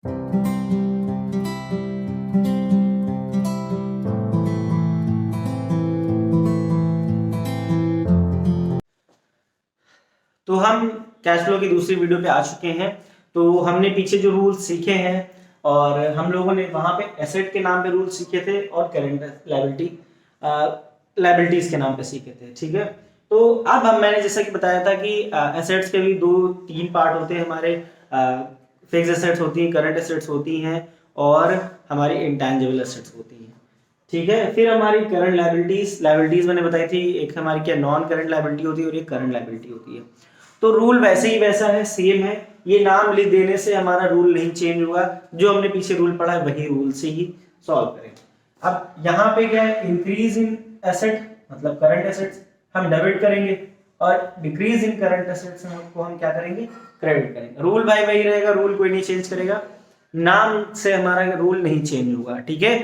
तो हम cash flow की दूसरी वीडियो पे आ चुके हैं। तो हमने पीछे जो रूल सीखे हैं और हम लोगों ने वहां पे एसेट के नाम पे रूल सीखे थे और करेंट लायबिलिटीज के नाम पे सीखे थे। ठीक है, तो अब मैंने जैसा कि बताया था कि एसेट्स के भी दो तीन पार्ट होते हैं हमारे। फिक्स एसेट्स होती हैं, करंट एसेट्स होती हैं और हमारी इंटेंजिबल एसेट्स होती हैं। ठीक है, फिर हमारी करंट लायबिलिटीज मैंने बताई थी, एक हमारी क्या नॉन करंट लायबिलिटी होती है और एक करंट लायबिलिटी होती है। तो रूल वैसे ही वैसा है, सेम है। ये नाम लिख देने से हमारा रूल नहीं चेंज होगा, जो हमने पीछे रूल पढ़ा है वही रूल से ही सॉल्व करेंगे। अब यहाँ पे क्या है, इंक्रीज इन एसेट मतलब करंट एसेट्स हम डेबिट करेंगे और डिक्रीज इन करंट एसेट्स को हम क्या करेंगे, क्रेडिट करेंगे। रूल भाई वही रहेगा, रूल कोई नहीं चेंज करेगा, नाम से हमारा रूल नहीं चेंज होगा। ठीक है,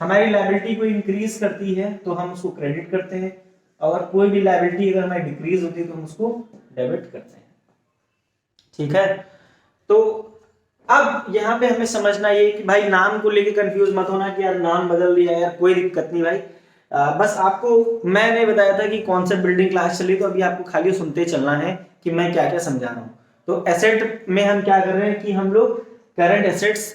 हमारी लायबिलिटी को इंक्रीज करती है तो हम उसको क्रेडिट करते हैं, और कोई भी लायबिलिटी अगर हमारी डिक्रीज होती है तो हम उसको डेबिट करते हैं। ठीक है, तो अब यहाँ पे हमें समझना ये कि भाई नाम को लेके कंफ्यूज मत होना कि यार नाम बदल दिया यार, कोई दिक्कत नहीं भाई। बस आपको मैंने बताया था कि कॉन्सेप्ट बिल्डिंग क्लास चली, तो अभी आपको खाली सुनते चलना है कि मैं क्या क्या समझा रहा हूँ। तो एसेट में हम क्या कर रहे हैं कि हम लोग करंट एसेट्स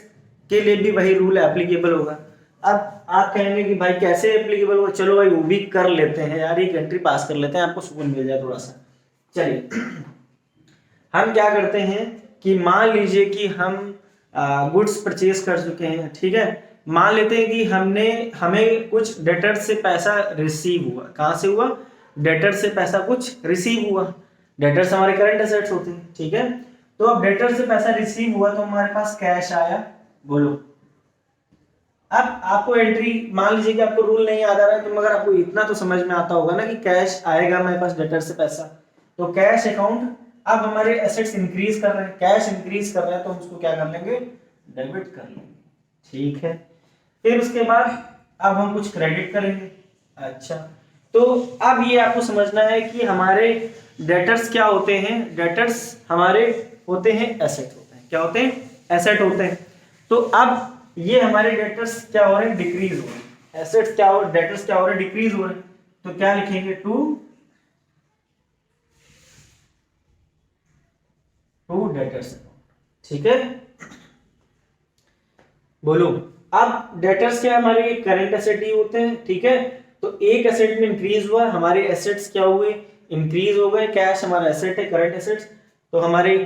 के लिए भी वही रूल एप्लीकेबल होगा। अब आप कहेंगे कि भाई कैसे एप्लीकेबल होगा, चलो भाई वो भी कर लेते हैं यार, एक एंट्री पास कर लेते हैं, आपको सुकून मिल जाए थोड़ा सा। चलिए हम क्या करते हैं कि मान लीजिए कि हम गुड्स परचेज कर चुके हैं। ठीक है, मान लेते हैं कि हमें कुछ डेटर से पैसा रिसीव हुआ। कहां से हुआ, डेटर से पैसा कुछ रिसीव हुआ। डेटर्स हमारे करंट एसेट्स होते हैं। ठीक है, तो अब डेटर से पैसा रिसीव हुआ तो हमारे पास कैश आया। बोलो, अब आपको एंट्री, मान लीजिए कि आपको रूल नहीं याद आ रहा है तो मगर आपको इतना तो समझ में आता होगा ना कि कैश आएगा मेरे पास डेटर से पैसा, तो कैश अकाउंट। अब हमारे एसेट्स इंक्रीज कर रहे हैं, कैश इंक्रीज कर रहे हैं, तो हम उसको क्या कर लेंगे, डेबिट कर लेंगे। ठीक है, फिर उसके बाद अब हम कुछ क्रेडिट करेंगे। अच्छा, तो अब ये आपको समझना है कि हमारे डेटर्स क्या होते हैं, डेटर्स हमारे होते हैं एसेट होते हैं। क्या होते हैं, एसेट होते हैं। तो अब ये हमारे डेटर्स क्या हो रहे हैं, डिक्रीज हो रहे हैं। एसेट्स क्या हो रहे हैं, डेटर्स क्या हो रहे हैं, डिक्रीज हो रहे हैं। तो क्या लिखेंगे, टू डेटर्स अकाउंट। ठीक है, बोलो। अब डेटर्स क्या हमारे करंट एसेट ही होते हैं। ठीक है, तो एक एसेट में इंक्रीज हुआ, हमारे एसेट्स क्या हुए, इंक्रीज हो गए। कैश हमारा एसेट है, करंट एसेट्स, तो हमारे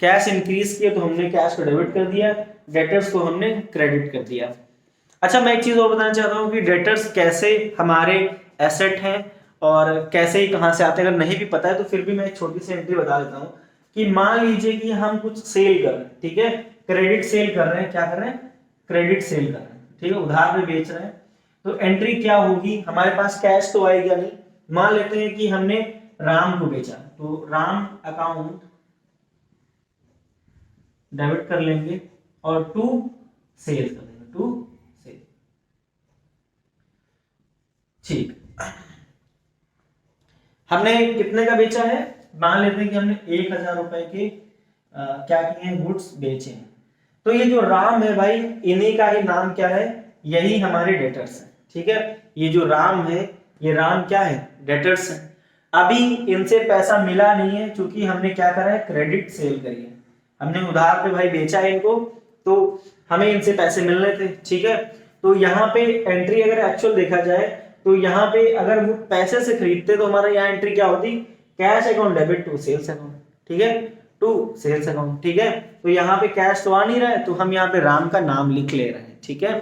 कैश इंक्रीज किया तो हमने कैश को डेबिट कर दिया, डेटर्स को हमने क्रेडिट कर दिया। अच्छा, मैं एक चीज और बताना चाहता हूँ कि डेटर्स कैसे हमारे एसेट हैं और कैसे ही कहाँ से आते हैं। अगर नहीं भी पता है तो फिर भी मैं एक छोटी सी एंट्री बता देता हूँ कि मान लीजिए कि हम कुछ सेल कर रहे हैं। ठीक है, क्रेडिट सेल कर रहे हैं, क्या कर रहे हैं, क्रेडिट सेल कर रहे हैं। ठीक है, उधार में बेच रहे हैं। तो एंट्री क्या होगी, हमारे पास कैश तो आएगा नहीं। मान लेते हैं कि हमने राम को बेचा, तो राम अकाउंट डेबिट कर लेंगे और टू सेल कर देंगे, टू सेल। ठीक, हमने कितने का बेचा है, मान लेते हैं कि हमने 1000 रुपए के क्या किए हैं, गुड्स बेचे हैं। तो ये जो राम है भाई, इन्हीं का ही नाम क्या है, यही हमारे डेटर्स है। ठीक है, ये जो राम है, ये राम क्या है, डेटर्स है। अभी इनसे पैसा मिला नहीं है क्योंकि हमने क्या करा है, क्रेडिट सेल करी है। हमने उधार पे भाई बेचा है इनको, तो हमें इनसे पैसे मिलने थे। ठीक है, तो यहाँ पे एंट्री अगर एक्चुअल देखा जाए तो यहाँ पे अगर वो पैसे से खरीदते तो हमारा यहाँ एंट्री क्या होती, cash account debit to sales account. ठीक है, टू सेल्स अकाउंट। ठीक है, तो यहाँ पे कैश तो आ नहीं रहा है, तो हम यहाँ पे राम का नाम लिख ले रहे हैं। ठीक है,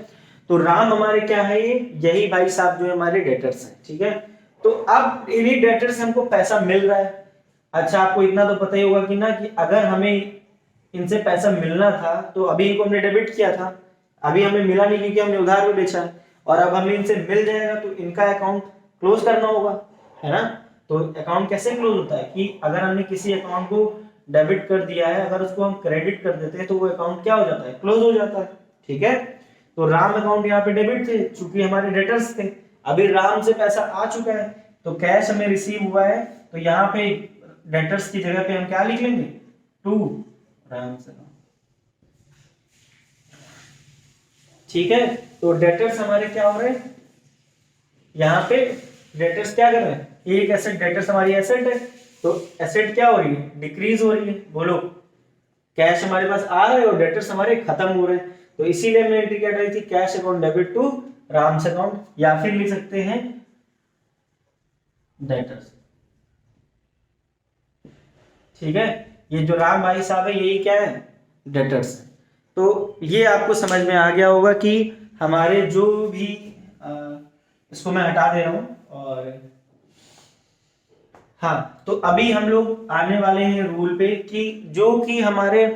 तो राम हमारे क्या है, ये यही भाई साहब जो हमारे डेटर्स हैं। ठीक है, तो अब इन्हीं डेटर्स से हमको पैसा मिल रहा है। अच्छा, आपको इतना तो पता ही होगा कि ना कि अगर हमें इनसे पैसा मिलना था तो अभी इनको हमने डेबिट किया था, अभी हमें मिला नहीं क्योंकि हमने उधार में बेचा है, और अब हमें इनसे मिल जाएगा तो इनका अकाउंट क्लोज करना होगा, है ना। तो अकाउंट कैसे क्लोज होता है कि अगर हमने किसी अकाउंट को डेबिट कर दिया है, अगर उसको हम क्रेडिट कर देते हैं तो वो अकाउंट क्या हो जाता है, क्लोज हो जाता है। ठीक है, तो राम अकाउंट यहाँ पे डेबिट थे चूंकि हमारे डेटर्स थे। अभी राम से पैसा आ चुका है तो कैश हमें रिसीव हुआ है, तो यहाँ पे डेटर्स की जगह पे हम क्या लिख लेंगे, टू राम से। ठीक है। तो डेटर्स हमारे क्या हो रहे हैं, यहाँ पे डेटर्स क्या कर रहे हैं, एक एसेट, डेटर्स हमारी एसेट है, तो एसेट क्या हो रही है, डिक्रीज हो रही है। बोलो, कैश हमारे पास आ रहा है और डेटर्स हमारे खत्म हो रहे हैं, तो इसीलिए हमने एंट्री क्या डाली थी, cash account debit to Ram's account, या फिर लिख सकते हैं डेटर्स। ठीक है, ये जो राम भाई साहब है यही क्या है, डेटर्स है। तो ये आपको समझ में आ गया होगा कि हमारे जो भी इसको मैं हटा दे रहा हूं। और हाँ, तो अभी हम लोग आने वाले हैं रूल पे कि जो कि हमारे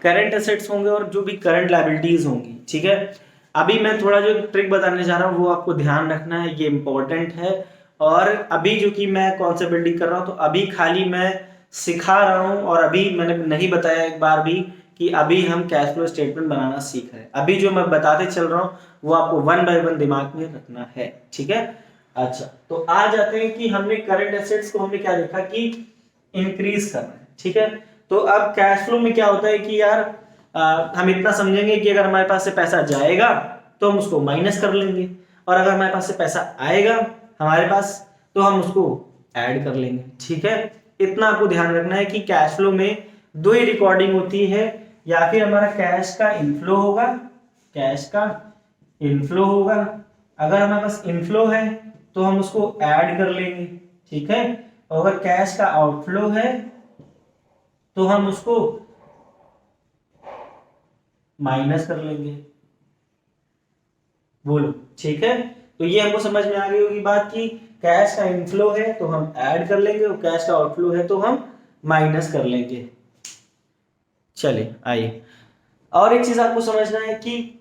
करंट एसेट्स होंगे और जो भी करंट लायबिलिटीज होंगी। ठीक है, अभी मैं थोड़ा जो ट्रिक बताने जा रहा हूँ वो आपको ध्यान रखना है, ये इंपॉर्टेंट है। और अभी जो कि मैं कौन सा बिल्डिंग कर रहा हूँ, तो अभी खाली मैं सिखा रहा हूँ, और अभी मैंने नहीं बताया एक बार भी कि अभी हम कैश फ्लो स्टेटमेंट बनाना सीख रहे हैं। अभी जो मैं बताते चल रहा हूँ वो आपको 1 बाय 1 दिमाग में रखना है। ठीक है, अच्छा, तो आ जाते हैं कि हमने करंट एसेट्स को हमने क्या देखा कि इंक्रीज करना है। ठीक है, तो अब कैश फ्लो में क्या होता है कि यार हम इतना समझेंगे कि अगर हमारे पास से पैसा जाएगा तो हम उसको माइनस कर लेंगे, और अगर हमारे पास से पैसा आएगा हमारे पास तो हम उसको ऐड कर लेंगे। ठीक है, इतना आपको ध्यान रखना है कि कैश फ्लो में दो ही रिकॉर्डिंग होती है, या फिर हमारा कैश का इनफ्लो होगा, कैश का इनफ्लो होगा, अगर हमारे पास इनफ्लो है तो हम उसको ऐड कर लेंगे। ठीक है, और अगर कैश का आउटफ्लो है तो हम उसको माइनस कर लेंगे। बोलो, ठीक है, तो ये हमको समझ में आ गई होगी बात कि कैश का इनफ्लो है तो हम ऐड कर लेंगे, और कैश का आउटफ्लो है तो हम माइनस कर लेंगे। चलिए आइए, और एक चीज आपको समझना है कि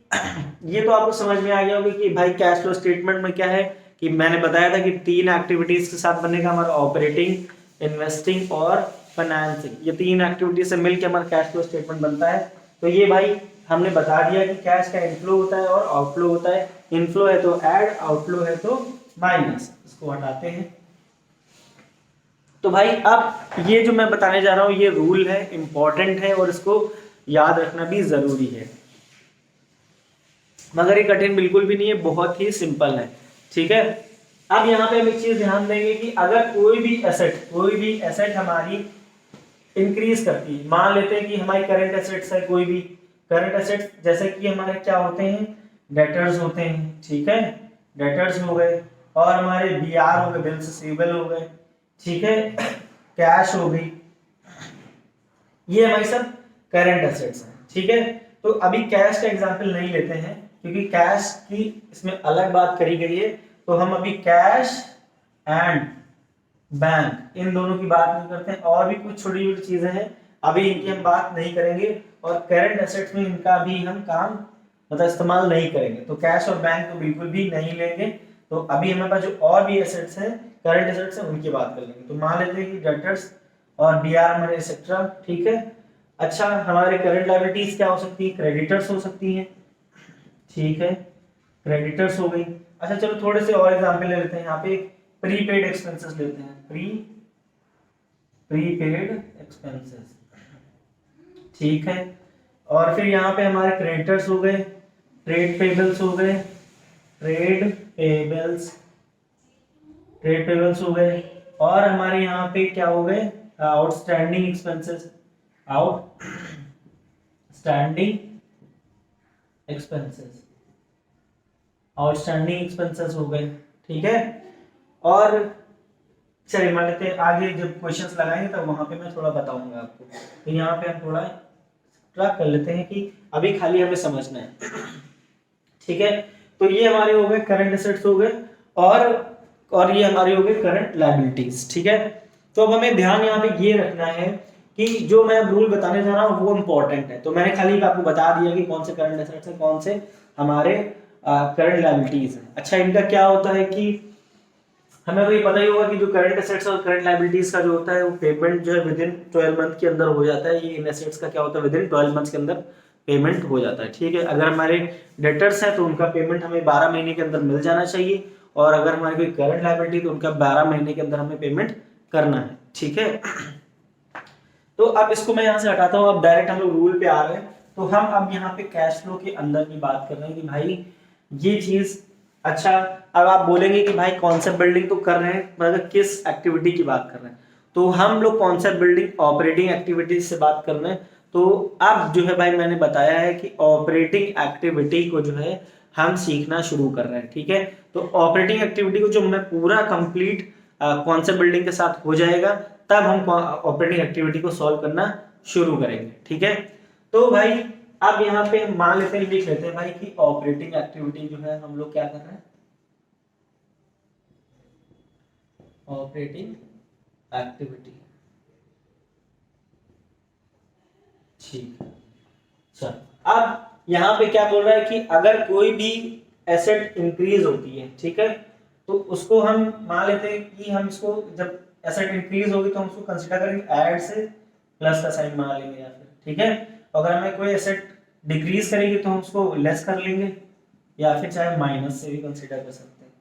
ये तो आपको समझ में आ गया होगा कि भाई कैश फ्लो स्टेटमेंट में क्या है, कि मैंने बताया था कि 3 एक्टिविटीज के साथ बनेगा हमारा ऑपरेटिंग, इन्वेस्टिंग और फाइनेंसिंग। ये 3 एक्टिविटीज से मिलकर हमारा कैश फ्लो स्टेटमेंट बनता है। तो ये भाई हमने बता दिया कि कैश का इनफ्लो होता है और आउटफ्लो होता है। इनफ्लो है तो ऐड, आउटफ्लो है तो माइनस। इसको हटाते हैं। तो भाई अब ये जो मैं बताने जा रहा हूँ ये रूल है, इंपॉर्टेंट है, और इसको याद रखना भी जरूरी है, मगर ये कठिन बिल्कुल भी नहीं है, बहुत ही सिंपल है। ठीक है, अब यहाँ पे हम एक चीज ध्यान देंगे कि अगर कोई भी एसेट हमारी इंक्रीज करती है, मान लेते हैं कि हमारी करंट एसेट्स है, कोई भी करंट एसेट्स जैसे कि हमारे क्या होते हैं, डेटर्स होते हैं। ठीक है, डेटर्स हो गए, और हमारे बीआर हो गए, बिल्स रिसीवेबल हो गए। ठीक है, कैश हो गई, ये हमारी सब करंट एसेट्स हैं। ठीक है, तो अभी कैश का एग्जांपल नहीं लेते हैं क्योंकि कैश की इसमें अलग बात करी गई है, तो हम अभी कैश एंड बैंक इन दोनों की बात नहीं करते हैं। और भी कुछ छोटी छोटी चीजें हैं, अभी इनकी हम बात नहीं करेंगे, और करंट एसेट्स में इनका भी हम काम मतलब इस्तेमाल नहीं करेंगे। तो कैश और बैंक तो बिल्कुल भी नहीं लेंगे। तो अभी हमारे पास जो और भी एसेट्स हैं, करंट एसेट्स हैं, उनकी बात कर लेंगे। तो मान लेते हैं कि डेटर्स और बीआर हमारे एक्सेट्रा। ठीक है, अच्छा, हमारे करंट लायबिलिटीज क्या हो सकती है, क्रेडिटर्स हो सकती हैं। ठीक है, क्रेडिटर्स हो गई। अच्छा चलो थोड़े से और एग्जांपल ले लेते हैं। यहाँ पे प्रीपेड एक्सपेंसेस लेते हैं, प्रीपेड एक्सपेंसेस। ठीक है, और फिर यहाँ पे हमारे क्रेडिटर्स हो गए, ट्रेड पेबल्स हो गए, ट्रेड पेबल्स हो गए, और हमारे यहाँ पे क्या हो गए, आउटस्टैंडिंग एक्सपेंसेस, आउटस्टैंडिंग एक्सपेंसेस हो गए। ठीक है, और चलिए मान लेते हैं आगे जब क्वेश्चंस लगाएंगे तब वहां पे मैं थोड़ा बताऊंगा आपको। तो यहाँ पे हम थोड़ा ट्रैक कर लेते हैं कि अभी खाली हमें समझना है। ठीक है, तो ये हमारे हो गए करंट एसेट्स हो गए, और ये हमारे हो गए करंट लायबिलिटीज। ठीक है, तो अब हमें ध्यान यहाँ पे ये रखना है कि जो मैं रूल बताने जा रहा हूँ वो इंपॉर्टेंट है। तो मैंने खाली आपको बता दिया कि कौन से करंट एसेट्स हैं, कौन से हमारे करंट लायबिलिटीज हैं। अच्छा, इनका क्या होता है कि हमें तो ये पता ही होगा कि जो करंट एसेट्स और करंट लायबिलिटीज का जो होता है वो पेमेंट जो है विद इन 12 मंथ के अंदर हो जाता है। ये इन एसेट्स का क्या होता है, विद इन 12 मंथ के अंदर पेमेंट हो जाता है। ठीक है, अगर हमारे डेटर्स हैं तो उनका पेमेंट हमें 12 महीने के अंदर मिल जाना चाहिए, और अगर हमारी कोई करंट लायबिलिटी तो उनका 12 महीने के अंदर हमें पेमेंट करना है। ठीक है, तो अब इसको मैं यहाँ से हटाता हूँ, अब डायरेक्ट हम लोग रूल पे आ रहे हैं। तो हम अब यहाँ पे कैश फ्लो के अंदर की बात कर रहे हैं कि भाई ये चीज, अच्छा अब आप बोलेंगे कि भाई कॉन्सेप्ट बिल्डिंग तो कर रहे हैं मगर किस एक्टिविटी की बात कर रहे हैं, तो हम लोग कॉन्सेप्ट बिल्डिंग ऑपरेटिंग एक्टिविटीज से बात कर रहे हैं। तो अब जो है भाई मैंने बताया है कि ऑपरेटिंग एक्टिविटी को जो है हम सीखना शुरू कर रहे हैं, ठीक है। तो ऑपरेटिंग एक्टिविटी को जो मैं पूरा कंप्लीट कॉन्सेप्ट बिल्डिंग के साथ हो जाएगा तब हम ऑपरेटिंग एक्टिविटी को सॉल्व करना शुरू करेंगे, ठीक है। तो भाई अब यहाँ पे मान लेते हैं, लिख लेते हैं भाई कि ऑपरेटिंग एक्टिविटी जो है हम लोग क्या कर रहे हैं, ऑपरेटिंग एक्टिविटी, ठीक है। चल अब यहाँ पे क्या बोल रहा है कि अगर कोई भी एसेट इंक्रीज होती है, ठीक है, तो उसको हम मान लेते हैं कि हम इसको जब एसेट इंक्रीज होगी तो हम उसको कंसीडर करेंगे ऐड से प्लस का साइन मान लेंगे या फिर, ठीक है। अगर हमें कोई एसेट डिक्रीज करेगी तो हम उसको लेस कर लेंगे या फिर चाहे माइनस से भी कंसीडर कर सकते हैं,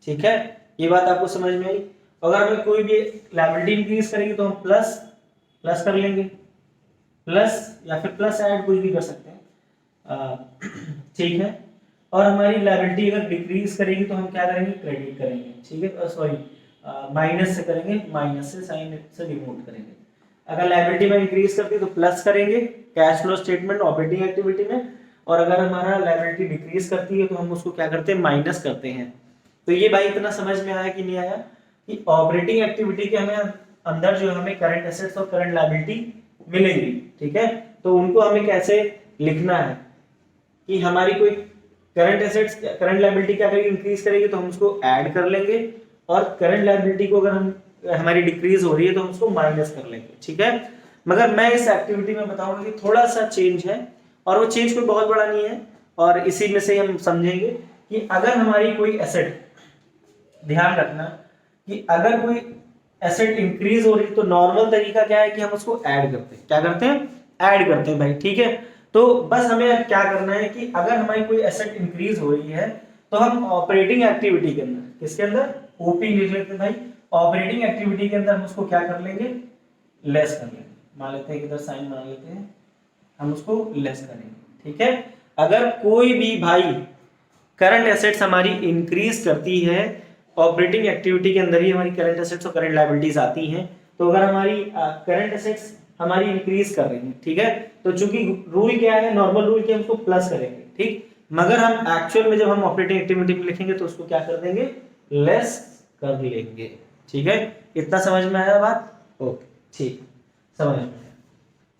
ठीक है। ये बात आपको समझ में आई। अगर हमें कोई भी लायबिलिटी इंक्रीज करेगी तो हम प्लस कर लेंगे, प्लस या फिर प्लस ऐड कुछ भी कर सकते हैं, ठीक है। और हमारी लायबिलिटी अगर डिक्रीज करेगी तो हम क्या करेंगे, क्रेडिट करेंगे, ठीक है, सॉरी माइनस से करेंगे, माइनस से साइन से डिनोट करेंगे। अगर लायबिलिटी में इंक्रीज करती है तो प्लस करेंगे cash flow statement operating activity में, और अगर हमारा लायबिलिटी डिक्रीज करती है तो हम उसको क्या करते हैं, माइनस करते हैं। तो ये भाई इतना समझ में आया कि नहीं आया कि ऑपरेटिंग एक्टिविटी के हमें अंदर जो हमें करंट एसेट्स और करंट लायबिलिटी मिलेंगी, ठीक है। तो उनको हमें कैसे लिखना है कि हमारी कोई करंट एसेट्स करंट लायबिलिटी क्या करेगी, इंक्रीज करेगी तो हम उसको ऐड कर लेंगे, और करंट लायबिलिटी को अगर हमारी डिक्रीज हो रही है तो हम उसको माइनस कर लेंगे, ठीक है। मगर मैं इस एक्टिविटी में बताऊंगा कि थोड़ा सा चेंज है, और वो चेंज कोई बहुत बड़ा नहीं है, और इसी में से हम समझेंगे कि अगर हमारी कोई एसेट, ध्यान रखना कि अगर कोई एसेट इंक्रीज हो रही है तो नॉर्मल तरीका क्या है कि हम उसको ऐड करते हैं, क्या करते हैं, ऐड करते हैं भाई, ठीक है। तो बस हमें अब क्या करना है कि अगर हमारी कोई एसेट इंक्रीज हो रही है तो हम ऑपरेटिंग एक्टिविटी के अंदर, किसके अंदर, ओपी लिख लेते हैं भाई, ऑपरेटिंग एक्टिविटी के अंदर हम उसको क्या कर लेंगे, लेस कर लेंगे। मान लेते हैं इधर साइन मान लेते हैं, हम उसको लेस करेंगे, ठीक है। अगर कोई भी भाई करंट एसेट्स हमारी इंक्रीज करती है, ऑपरेटिंग एक्टिविटी के अंदर ही हमारी करंट एसेट्स और करंट लायबिलिटीज आती हैं, तो अगर हमारी करंट एसेट्स हमारी इंक्रीज कर रही है, ठीक है, तो चूंकि रूल क्या है, नॉर्मल रूल क्या है, उसको प्लस करेंगे, ठीक। मगर हम एक्चुअल में जब हम ऑपरेटिंग एक्टिविटी में लिखेंगे तो उसको क्या कर देंगे, लेस कर लेंगे, ठीक है। इतना समझ में आया बात, ओके, ठीक, समझ में आया।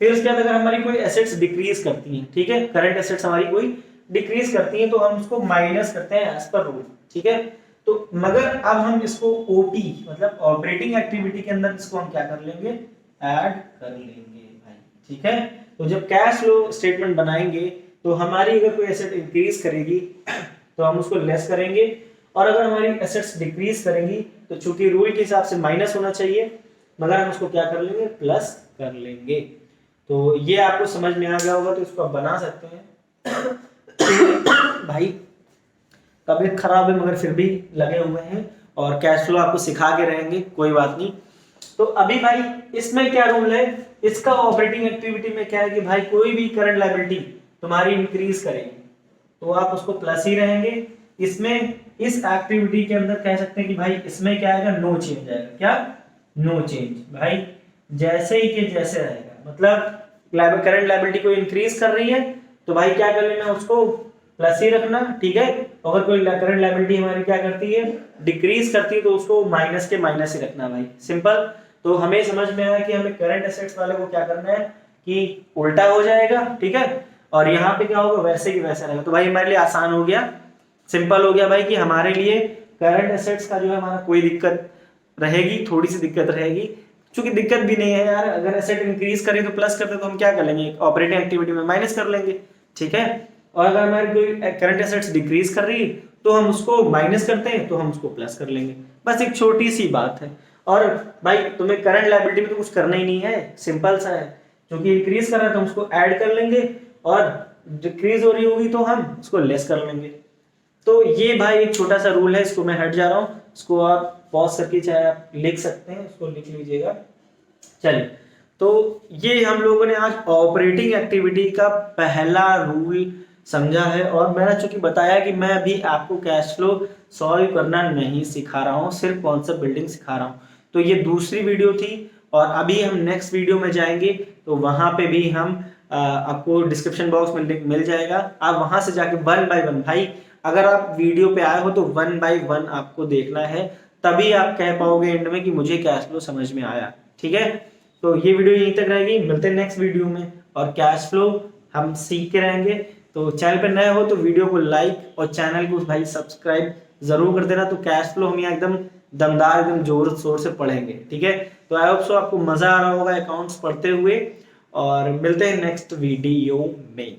फिर उसके बाद अगर हमारी कोई एसेट्स डिक्रीज करती हैं, ठीक है, करंट एसेट्स हमारी कोई डिक्रीज करती हैं तो हम उसको माइनस करते हैं एज पर रूल, ठीक है। तो मगर अब हम इसको ओपी मतलब ऑपरेटिंग एक्टिविटी के अंदर इसको हम क्या कर लेंगे, ऐड कर लेंगे भाई, ठीक है। तो जब कैश फ्लो स्टेटमेंट बनाएंगे तो हमारी अगर कोई एसेट इंक्रीज करेगी तो हम उसको लेस करेंगे, और अगर हमारी एसेट्स डिक्रीज करेंगी तो चूंकि रूल के हिसाब से माइनस होना चाहिए, मगर हम उसको क्या कर लेंगे, प्लस कर लेंगे। तो ये आपको समझ में आ गया होगा, तो इसको आप बना सकते हैं भाई तबीयत खराब है मगर फिर भी लगे हुए हैं, और कैश फ्लो आपको सिखा के रहेंगे, कोई बात नहीं। तो अभी भाई इसमें क्या रूल है, इसका ऑपरेटिंग एक्टिविटी में क्या है कि भाई कोई भी करंट लायबिलिटी तुम्हारी इंक्रीज करेगी तो आप उसको प्लस ही रहेंगे। इसमें इस एक्टिविटी के अंदर कह सकते हैं कि भाई इसमें क्या आएगा, नो चेंज आएगा, क्या, नो चेंज भाई, जैसे ही के जैसे रहेगा। मतलब करंट लायबिलिटी को इंक्रीज कर रही है तो भाई क्या कर लेना, उसको प्लस ही रखना, ठीक है। अगर कोई करंट लायबिलिटी हमारी क्या करती है, डिक्रीज करती है, तो उसको माइनस के माइनस ही रखना भाई, सिंपल। तो हमें समझ में आया कि हमें करंट एसेट्स वाले को क्या करना है कि उल्टा हो जाएगा, ठीक है, और यहाँ पे क्या होगा, वैसे की वैसा रहेगा। तो भाई हमारे लिए आसान हो गया, सिंपल हो गया भाई कि हमारे लिए करंट एसेट्स का जो है हमारा कोई दिक्कत रहेगी, थोड़ी सी दिक्कत रहेगी, क्योंकि दिक्कत भी नहीं है यार, अगर एसेट इंक्रीज करें तो प्लस करते तो हम क्या कर लेंगे, ऑपरेटिंग एक्टिविटी में माइनस कर लेंगे, ठीक है। और अगर हमारी कोई करंट एसेट्स डिक्रीज कर रही है तो हम उसको माइनस करते हैं तो हम उसको प्लस कर लेंगे, बस एक छोटी सी बात है। और भाई तुम्हें करंट लायबिलिटी में तो कुछ करना ही नहीं है, सिंपल सा है, क्योंकि इंक्रीज कर रहा है तो हम उसको ऐड कर लेंगे, और डिक्रीज हो रही होगी तो हम उसको लेस कर लेंगे। तो ये भाई एक छोटा सा रूल है, इसको मैं हट जा रहा हूँ, इसको आप पॉज करके चाहे आप लिख सकते हैं, इसको लिख लीजिएगा। चलिए तो ये हम लोगों ने आज ऑपरेटिंग एक्टिविटी का पहला रूल समझा है, और मैंने चूंकि बताया कि मैं अभी आपको कैश फ्लो सॉल्व करना नहीं सिखा रहा हूँ, सिर्फ कॉन्सेप्ट बिल्डिंग सिखा रहा हूँ। तो ये दूसरी वीडियो थी, और अभी हम नेक्स्ट वीडियो में जाएंगे, तो वहां पे भी हम आपको डिस्क्रिप्शन बॉक्स में लिंक मिल जाएगा, आप वहां से जाके 1 बाय 1 भाई, अगर आप वीडियो पे आए हो तो 1 बाय 1 आपको देखना है, तभी आप कह पाओगे एंड में कि मुझे कैश फ्लो समझ में आया। ठीक है, तो ये वीडियो यहीं तक रहेगी, मिलते हैं नेक्स्ट वीडियो में, और कैश फ्लो हम सीख के रहेंगे। तो चैनल पर नए हो तो वीडियो को लाइक और चैनल को भाई सब्सक्राइब जरूर कर देना। तो कैश फ्लो हम यहाँ एकदम दमदार, एकदम जोर शोर से पढ़ेंगे। ठीक है, तो आई होप सो आपको मजा आ रहा होगा अकाउंट्स पढ़ते हुए, और मिलते हैं नेक्स्ट वीडियो में।